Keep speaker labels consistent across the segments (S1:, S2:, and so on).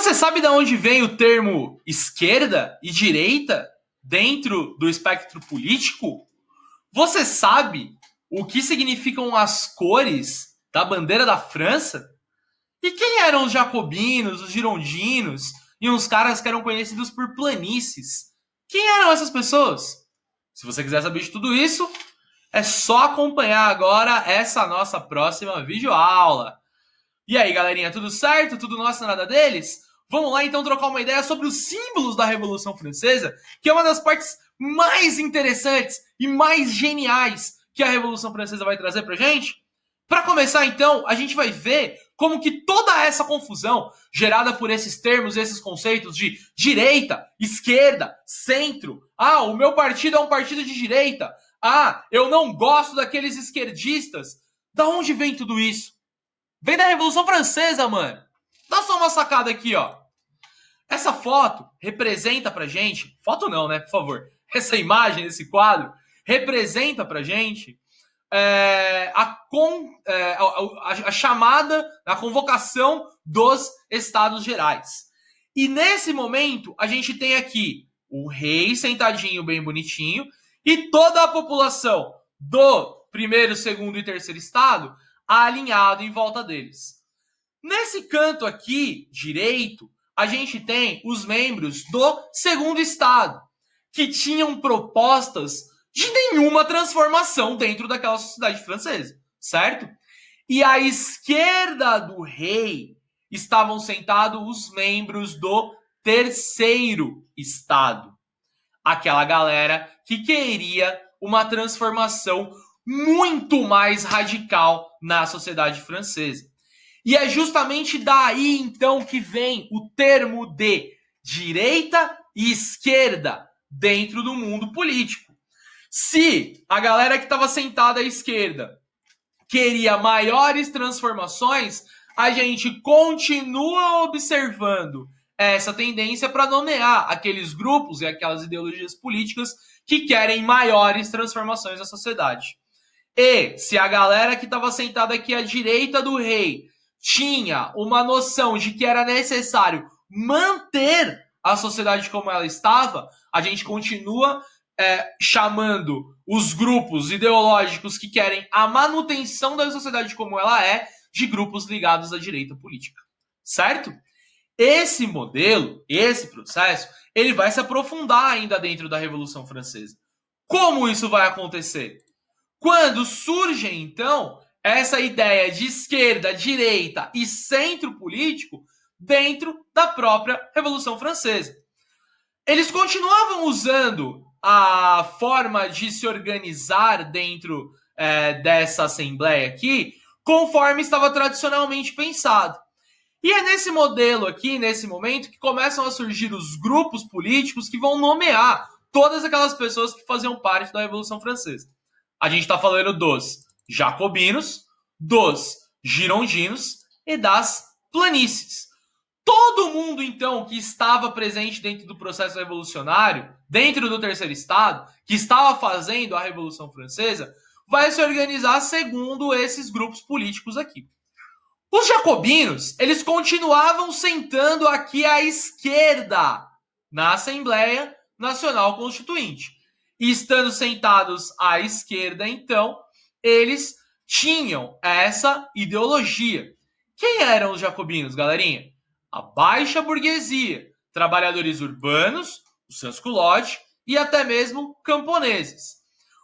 S1: Você sabe de onde vem o termo esquerda e direita dentro do espectro político? Você sabe o que significam as cores da bandeira da França? E quem eram os jacobinos, os girondinos e uns caras que eram conhecidos por planícies? Quem eram essas pessoas? Se você quiser saber de tudo isso, é só acompanhar agora essa nossa próxima videoaula. E aí, galerinha, tudo certo? Tudo nosso, nada deles? Vamos lá então trocar uma ideia sobre os símbolos da Revolução Francesa, que é uma das partes mais interessantes e mais geniais que a Revolução Francesa vai trazer pra gente. Para começar então, a gente vai ver como que toda essa confusão gerada por esses termos, esses conceitos de direita, esquerda, centro. Ah, o meu partido é um partido de direita. Ah, eu não gosto daqueles esquerdistas. Da onde vem tudo isso? Vem da Revolução Francesa, mano. Dá só uma sacada aqui, ó. Essa foto representa pra gente. Foto não, né? Por favor. Essa imagem, esse quadro, representa pra gente a chamada, a convocação dos Estados Gerais. E nesse momento, a gente tem aqui o rei sentadinho, bem bonitinho, e toda a população do primeiro, segundo e terceiro estado alinhado em volta deles. Nesse canto aqui, direito, a gente tem os membros do segundo estado, que tinham propostas de nenhuma transformação dentro daquela sociedade francesa, certo? E à esquerda do rei estavam sentados os membros do terceiro estado, aquela galera que queria uma transformação muito mais radical na sociedade francesa. E é justamente daí então que vem o termo de direita e esquerda dentro do mundo político. Se a galera que estava sentada à esquerda queria maiores transformações, a gente continua observando essa tendência para nomear aqueles grupos e aquelas ideologias políticas que querem maiores transformações na sociedade. E se a galera que estava sentada aqui à direita do rei tinha uma noção de que era necessário manter a sociedade como ela estava, a gente continua chamando os grupos ideológicos que querem a manutenção da sociedade como ela é de grupos ligados à direita política, certo? Esse modelo, esse processo, ele vai se aprofundar ainda dentro da Revolução Francesa. Como isso vai acontecer? Quando surge, então, essa ideia de esquerda, direita e centro político dentro da própria Revolução Francesa. Eles continuavam usando a forma de se organizar dentro dessa assembleia aqui, conforme estava tradicionalmente pensado. E é nesse modelo aqui, nesse momento, que começam a surgir os grupos políticos que vão nomear todas aquelas pessoas que faziam parte da Revolução Francesa. A gente está falando dos jacobinos, dos girondinos e das planícies. Todo mundo, então, que estava presente dentro do processo revolucionário, dentro do terceiro estado, que estava fazendo a Revolução Francesa, vai se organizar segundo esses grupos políticos aqui. Os jacobinos, eles continuavam sentando aqui à esquerda na Assembleia Nacional Constituinte. E estando sentados à esquerda, então, eles tinham essa ideologia. Quem eram os jacobinos, galerinha? A baixa burguesia, trabalhadores urbanos, os sans-culottes e até mesmo camponeses.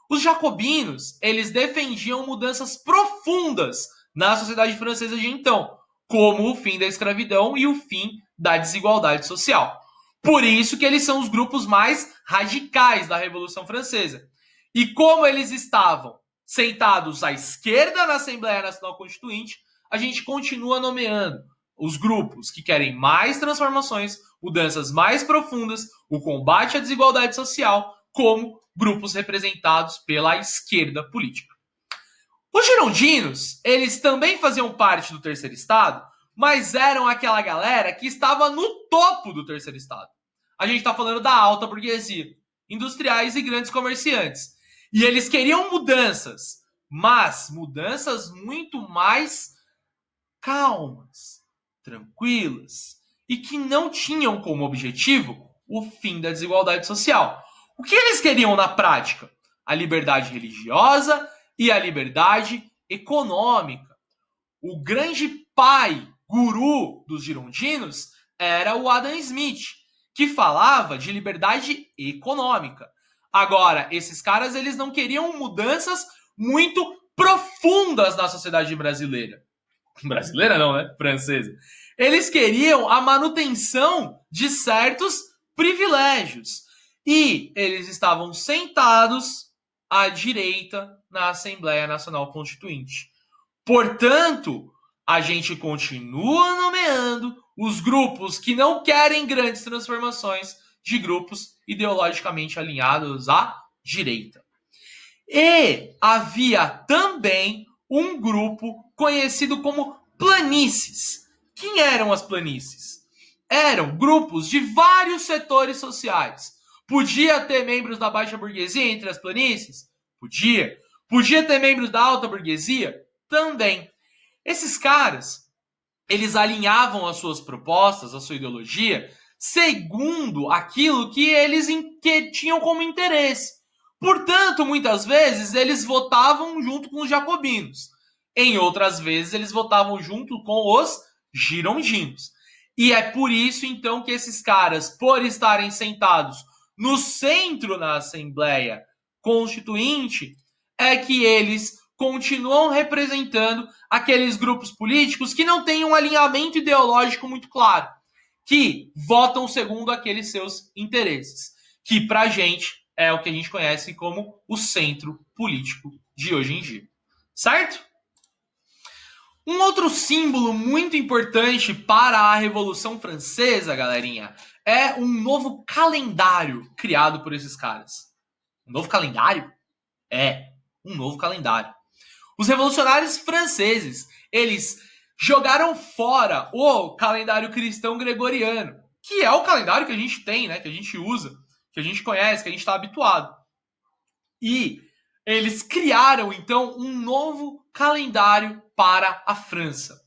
S1: Os jacobinos, eles defendiam mudanças profundas na sociedade francesa de então, como o fim da escravidão e o fim da desigualdade social. Por isso que eles são os grupos mais radicais da Revolução Francesa. E como eles estavam sentados à esquerda na Assembleia Nacional Constituinte, a gente continua nomeando os grupos que querem mais transformações, mudanças mais profundas, o combate à desigualdade social, como grupos representados pela esquerda política. Os girondinos, eles também faziam parte do terceiro estado, mas eram aquela galera que estava no topo do terceiro estado. A gente está falando da alta burguesia, industriais e grandes comerciantes. E eles queriam mudanças, mas mudanças muito mais calmas, tranquilas, e que não tinham como objetivo o fim da desigualdade social. O que eles queriam na prática? A liberdade religiosa e a liberdade econômica. O grande pai, guru dos girondinos, era o Adam Smith, que falava de liberdade econômica. Agora, esses caras eles não queriam mudanças muito profundas na sociedade brasileira. Brasileira não, né? Francesa. Eles queriam a manutenção de certos privilégios. E eles estavam sentados à direita na Assembleia Nacional Constituinte. Portanto, a gente continua nomeando os grupos que não querem grandes transformações de grupos ideologicamente alinhados à direita. E havia também um grupo conhecido como planícies. Quem eram as planícies? Eram grupos de vários setores sociais. Podia ter membros da baixa burguesia entre as planícies? Podia. Podia ter membros da alta burguesia? Também. Esses caras, eles alinhavam as suas propostas, a sua ideologia, segundo aquilo que eles tinham como interesse. Portanto, muitas vezes eles votavam junto com os jacobinos. Em outras vezes, eles votavam junto com os girondinos. E é por isso, então, que esses caras, por estarem sentados no centro na Assembleia Constituinte, é que eles continuam representando aqueles grupos políticos que não têm um alinhamento ideológico muito claro, que votam segundo aqueles seus interesses, que pra gente é o que a gente conhece como o centro político de hoje em dia. Certo? Um outro símbolo muito importante para a Revolução Francesa, galerinha, é um novo calendário criado por esses caras. Um novo calendário? É, um novo calendário. Os revolucionários franceses, eles jogaram fora o calendário cristão gregoriano, que é o calendário que a gente tem, né, que a gente usa, que a gente conhece, que a gente está habituado. E eles criaram, então, um novo calendário para a França.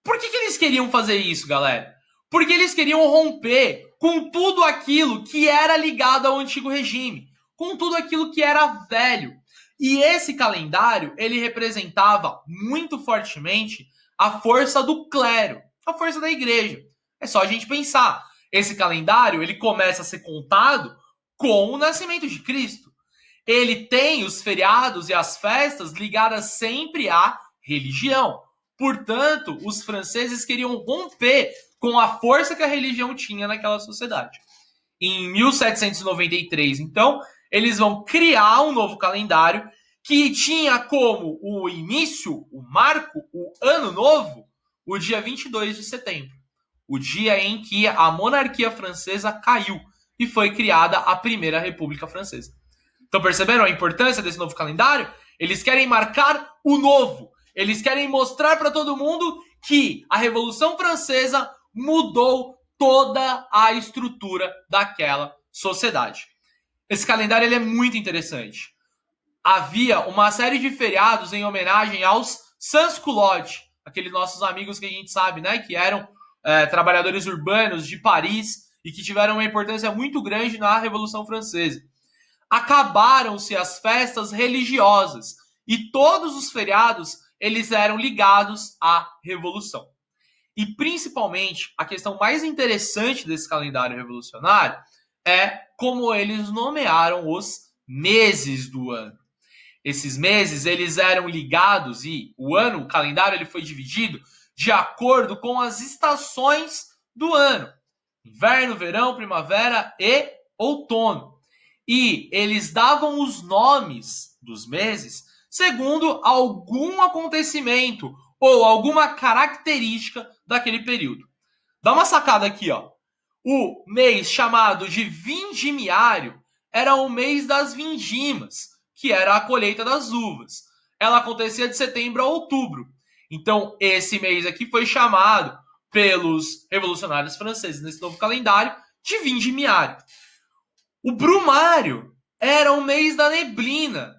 S1: Por que eles queriam fazer isso, galera? Porque eles queriam romper com tudo aquilo que era ligado ao antigo regime, com tudo aquilo que era velho. E esse calendário, ele representava muito fortemente a força do clero, a força da igreja. É só a gente pensar. Esse calendário, ele começa a ser contado com o nascimento de Cristo. Ele tem os feriados e as festas ligadas sempre à religião. Portanto, os franceses queriam romper com a força que a religião tinha naquela sociedade. Em 1793, então, eles vão criar um novo calendário que tinha como o início, o marco, o ano novo, o dia 22 de setembro, o dia em que a monarquia francesa caiu e foi criada a Primeira República Francesa. Então perceberam a importância desse novo calendário? Eles querem marcar o novo. Eles querem mostrar para todo mundo que a Revolução Francesa mudou toda a estrutura daquela sociedade. Esse calendário ele é muito interessante. Havia uma série de feriados em homenagem aos sans-culottes, aqueles nossos amigos que a gente sabe, né, que eram trabalhadores urbanos de Paris e que tiveram uma importância muito grande na Revolução Francesa. Acabaram-se as festas religiosas e todos os feriados eles eram ligados à revolução. E principalmente a questão mais interessante desse calendário revolucionário é como eles nomearam os meses do ano. Esses meses eles eram ligados e o calendário ele foi dividido de acordo com as estações do ano: inverno, verão, primavera e outono. E eles davam os nomes dos meses segundo algum acontecimento ou alguma característica daquele período. Dá uma sacada aqui, ó. O mês chamado de vindimiário era o mês das vindimas, que era a colheita das uvas. Ela acontecia de setembro a outubro. Então, esse mês aqui foi chamado pelos revolucionários franceses nesse novo calendário de vindimiário. O brumário era o mês da neblina,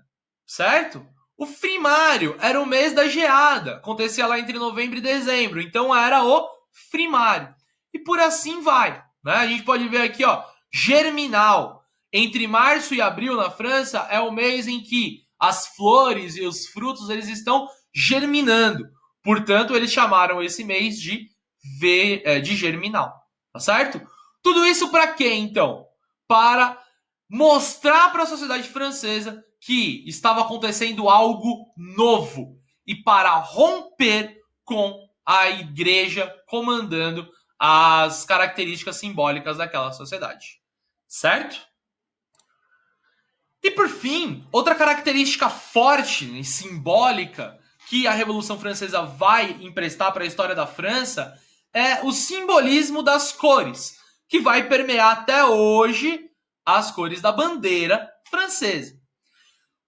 S1: certo? O frimário era o mês da geada, acontecia lá entre novembro e dezembro, então era o frimário. e por assim vai. Né? A gente pode ver aqui, ó, germinal. Entre março e abril na França é o mês em que as flores e os frutos eles estão germinando. Portanto, eles chamaram esse mês de germinal. Tá certo? Tudo isso para quê, então? Para mostrar para a sociedade francesa que estava acontecendo algo novo e para romper com a igreja comandando as características simbólicas daquela sociedade. Certo? E por fim, outra característica forte e simbólica que a Revolução Francesa vai emprestar para a história da França é o simbolismo das cores, que vai permear até hoje as cores da bandeira francesa.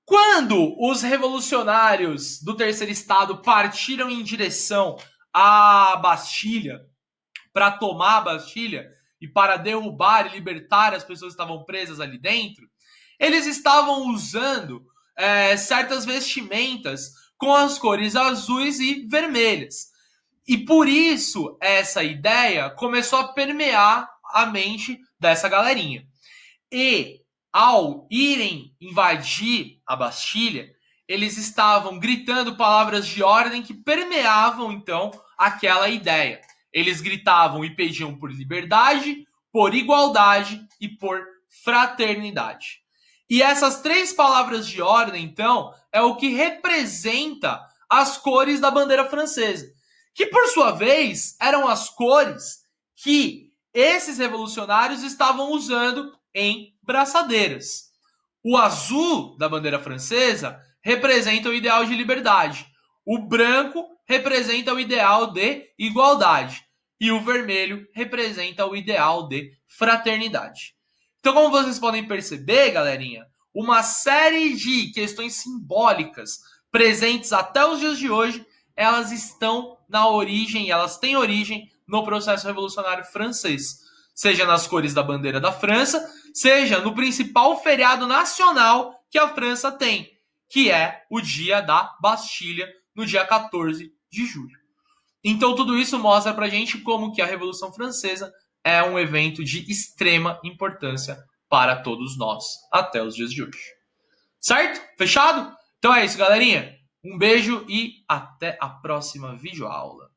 S1: Quando os revolucionários do Terceiro Estado partiram em direção à Bastilha, para tomar a Bastilha e para derrubar e libertar as pessoas que estavam presas ali dentro, eles estavam usando certas vestimentas com as cores azuis e vermelhas. E por isso essa ideia começou a permear a mente dessa galerinha. E ao irem invadir a Bastilha, eles estavam gritando palavras de ordem que permeavam então aquela ideia. Eles gritavam e pediam por liberdade, por igualdade e por fraternidade. E essas três palavras de ordem, então, é o que representa as cores da bandeira francesa, que por sua vez eram as cores que esses revolucionários estavam usando em braçadeiras. O azul da bandeira francesa representa o ideal de liberdade. O branco representa o ideal de igualdade. E o vermelho representa o ideal de fraternidade. Então, como vocês podem perceber, galerinha, uma série de questões simbólicas presentes até os dias de hoje, elas estão na origem, elas têm origem no processo revolucionário francês. Seja nas cores da bandeira da França, seja no principal feriado nacional que a França tem, que é o dia da Bastilha, no dia 14 de julho. Então tudo isso mostra pra gente como que a Revolução Francesa é um evento de extrema importância para todos nós até os dias de hoje. Certo? Fechado? Então é isso, galerinha. Um beijo e até a próxima videoaula.